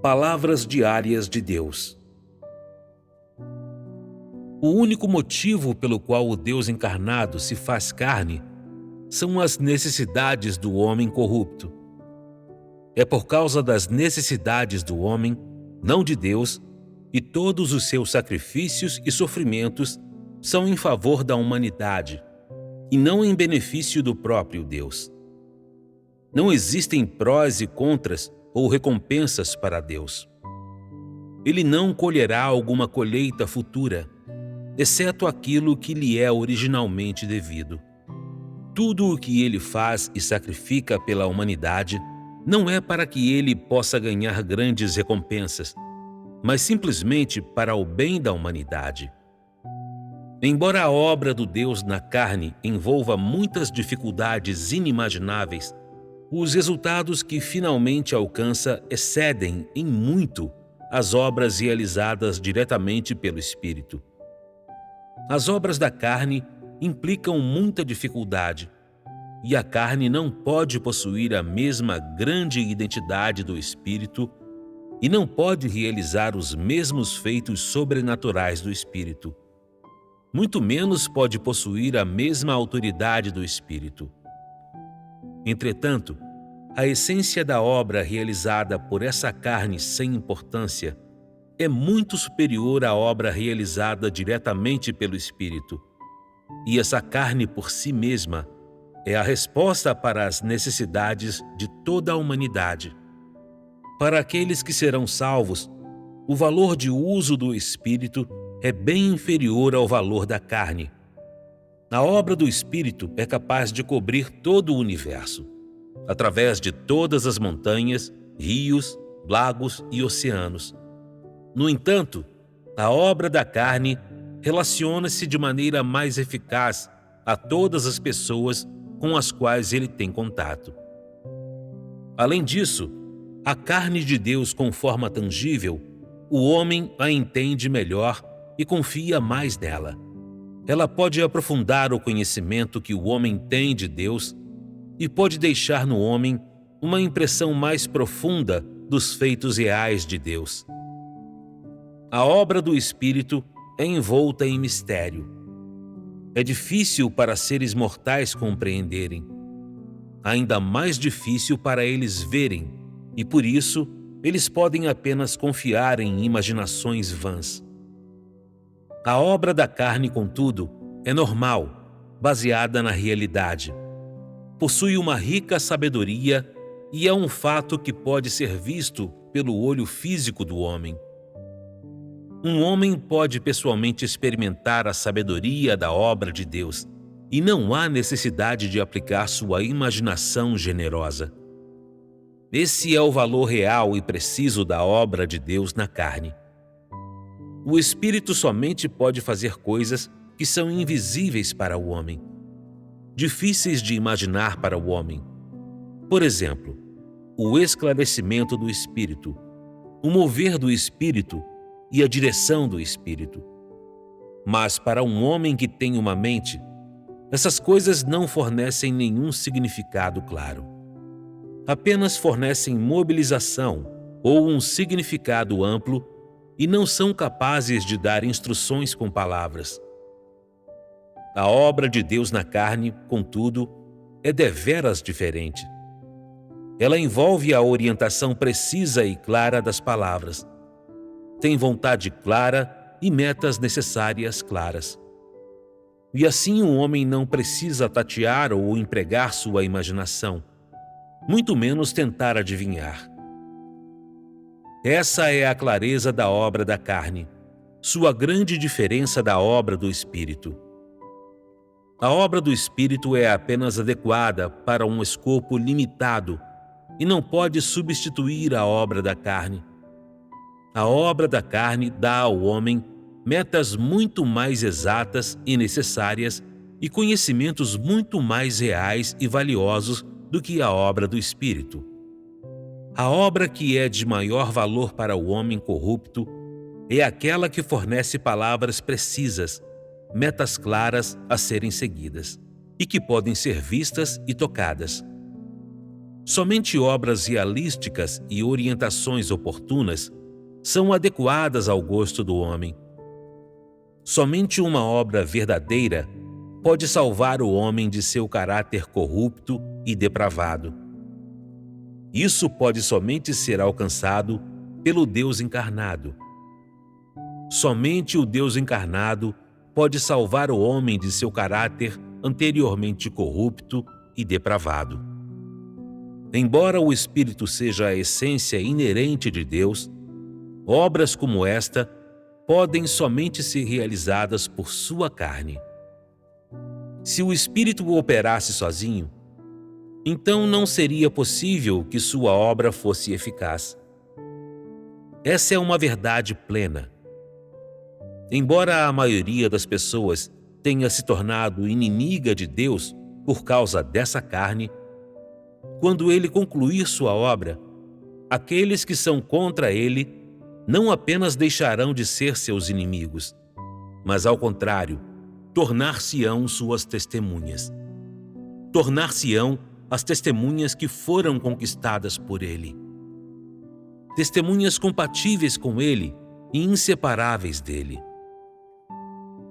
Palavras diárias de Deus. O único motivo pelo qual o Deus encarnado se faz carne são as necessidades do homem corrupto. É por causa das necessidades do homem, não de Deus, e todos os seus sacrifícios e sofrimentos são em favor da humanidade, e não em benefício do próprio Deus. Não existem prós e contras ou recompensas para Deus. Ele não colherá alguma colheita futura, exceto aquilo que lhe é originalmente devido. Tudo o que ele faz e sacrifica pela humanidade não é para que ele possa ganhar grandes recompensas, mas simplesmente para o bem da humanidade. Embora a obra do Deus na carne envolva muitas dificuldades inimagináveis, os resultados que finalmente alcança excedem em muito as obras realizadas diretamente pelo Espírito. As obras da carne implicam muita dificuldade, e a carne não pode possuir a mesma grande identidade do Espírito e não pode realizar os mesmos feitos sobrenaturais do Espírito. Muito menos pode possuir a mesma autoridade do Espírito. Entretanto, a essência da obra realizada por essa carne sem importância é muito superior à obra realizada diretamente pelo Espírito. E essa carne por si mesma é a resposta para as necessidades de toda a humanidade. Para aqueles que serão salvos, o valor de uso do Espírito é bem inferior ao valor da carne. A obra do Espírito é capaz de cobrir todo o universo, através de todas as montanhas, rios, lagos e oceanos. No entanto, a obra da carne relaciona-se de maneira mais eficaz a todas as pessoas com as quais ele tem contato. Além disso, a carne de Deus com forma tangível, o homem a entende melhor e confia mais nela. Ela pode aprofundar o conhecimento que o homem tem de Deus e pode deixar no homem uma impressão mais profunda dos feitos reais de Deus. A obra do Espírito é envolta em mistério. É difícil para seres mortais compreenderem. Ainda mais difícil para eles verem, e por isso eles podem apenas confiar em imaginações vãs. A obra da carne, contudo, é normal, baseada na realidade. Possui uma rica sabedoria e é um fato que pode ser visto pelo olho físico do homem. Um homem pode pessoalmente experimentar a sabedoria da obra de Deus, e não há necessidade de aplicar sua imaginação generosa. Esse é o valor real e preciso da obra de Deus na carne. O Espírito somente pode fazer coisas que são invisíveis para o homem, difíceis de imaginar para o homem. Por exemplo, o esclarecimento do Espírito, o mover do Espírito e a direção do Espírito. Mas para um homem que tem uma mente, essas coisas não fornecem nenhum significado claro. Apenas fornecem mobilização ou um significado amplo e não são capazes de dar instruções com palavras. A obra de Deus na carne, contudo, é deveras diferente. Ela envolve a orientação precisa e clara das palavras. Tem vontade clara e metas necessárias claras. E assim o homem não precisa tatear ou empregar sua imaginação, muito menos tentar adivinhar. Essa é a clareza da obra da carne, sua grande diferença da obra do Espírito. A obra do Espírito é apenas adequada para um escopo limitado e não pode substituir a obra da carne. A obra da carne dá ao homem metas muito mais exatas e necessárias e conhecimentos muito mais reais e valiosos do que a obra do Espírito. A obra que é de maior valor para o homem corrupto é aquela que fornece palavras precisas, metas claras a serem seguidas e que podem ser vistas e tocadas. Somente obras realísticas e orientações oportunas são adequadas ao gosto do homem. Somente uma obra verdadeira pode salvar o homem de seu caráter corrupto e depravado. Isso pode somente ser alcançado pelo Deus encarnado. Somente o Deus encarnado pode salvar o homem de seu caráter anteriormente corrupto e depravado. Embora o Espírito seja a essência inerente de Deus, obras como esta podem somente ser realizadas por sua carne. Se o Espírito operasse sozinho, então não seria possível que sua obra fosse eficaz. Essa é uma verdade plena. Embora a maioria das pessoas tenha se tornado inimiga de Deus por causa dessa carne, quando ele concluir sua obra, aqueles que são contra ele não apenas deixarão de ser seus inimigos, mas, ao contrário, tornar-se-ão suas testemunhas. Tornar-se-ão as testemunhas que foram conquistadas por ele. Testemunhas compatíveis com ele e inseparáveis dele.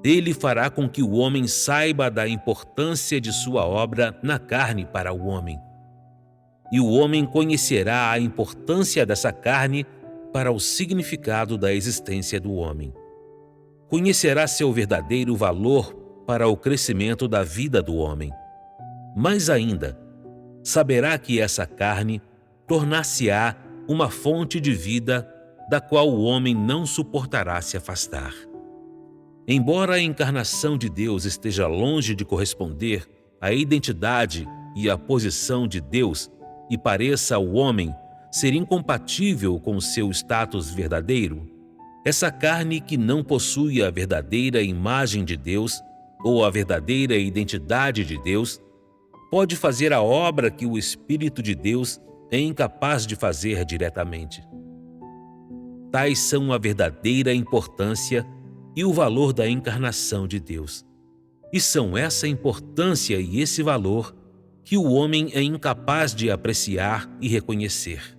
Ele fará com que o homem saiba da importância de sua obra na carne para o homem. E o homem conhecerá a importância dessa carne para o significado da existência do homem. Conhecerá seu verdadeiro valor para o crescimento da vida do homem. Mais ainda, saberá que essa carne tornar-se-á uma fonte de vida da qual o homem não suportará se afastar. Embora a encarnação de Deus esteja longe de corresponder à identidade e à posição de Deus e pareça ao homem ser incompatível com seu status verdadeiro, essa carne que não possui a verdadeira imagem de Deus ou a verdadeira identidade de Deus, pode fazer a obra que o Espírito de Deus é incapaz de fazer diretamente. Tais são a verdadeira importância e o valor da encarnação de Deus. E são essa importância e esse valor que o homem é incapaz de apreciar e reconhecer.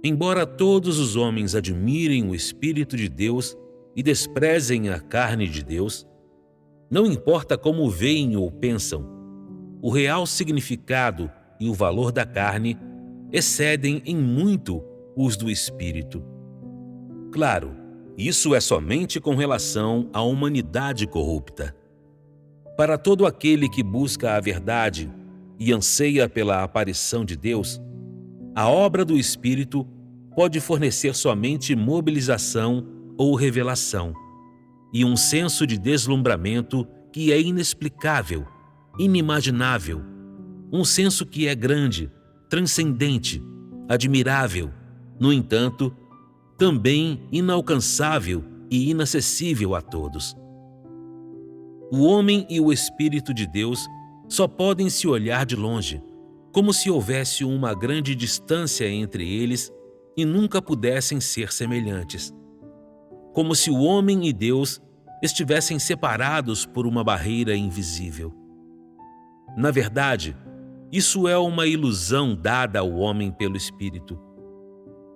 Embora todos os homens admirem o Espírito de Deus e desprezem a carne de Deus, não importa como veem ou pensam, o real significado e o valor da carne excedem em muito os do Espírito. Claro, isso é somente com relação à humanidade corrupta. Para todo aquele que busca a verdade e anseia pela aparição de Deus, a obra do Espírito pode fornecer somente mobilização ou revelação, e um senso de deslumbramento que é inexplicável, inimaginável, um senso que é grande, transcendente, admirável, no entanto, também inalcançável e inacessível a todos. O homem e o Espírito de Deus só podem se olhar de longe, como se houvesse uma grande distância entre eles e nunca pudessem ser semelhantes. Como se o homem e Deus estivessem separados por uma barreira invisível. Na verdade, isso é uma ilusão dada ao homem pelo Espírito.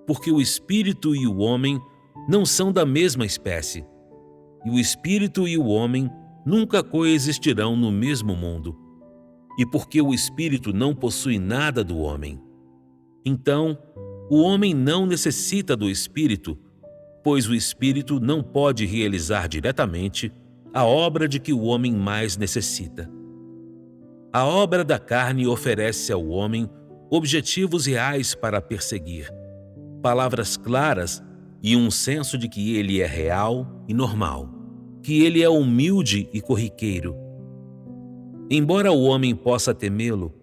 Porque o Espírito e o homem não são da mesma espécie, e o Espírito e o homem nunca coexistirão no mesmo mundo, e porque o Espírito não possui nada do homem. Então, o homem não necessita do Espírito, pois o Espírito não pode realizar diretamente a obra de que o homem mais necessita. A obra da carne oferece ao homem objetivos reais para perseguir, palavras claras e um senso de que ele é real e normal, que ele é humilde e corriqueiro. Embora o homem possa temê-lo,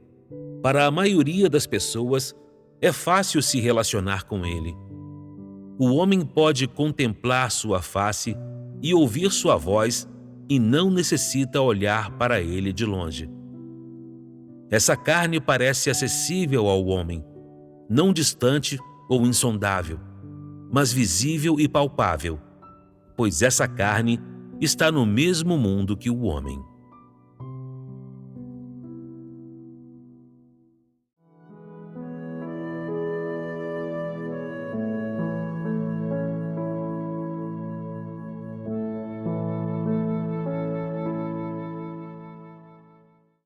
para a maioria das pessoas é fácil se relacionar com ele. O homem pode contemplar sua face e ouvir sua voz e não necessita olhar para ele de longe. Essa carne parece acessível ao homem, não distante ou insondável, mas visível e palpável, pois essa carne está no mesmo mundo que o homem.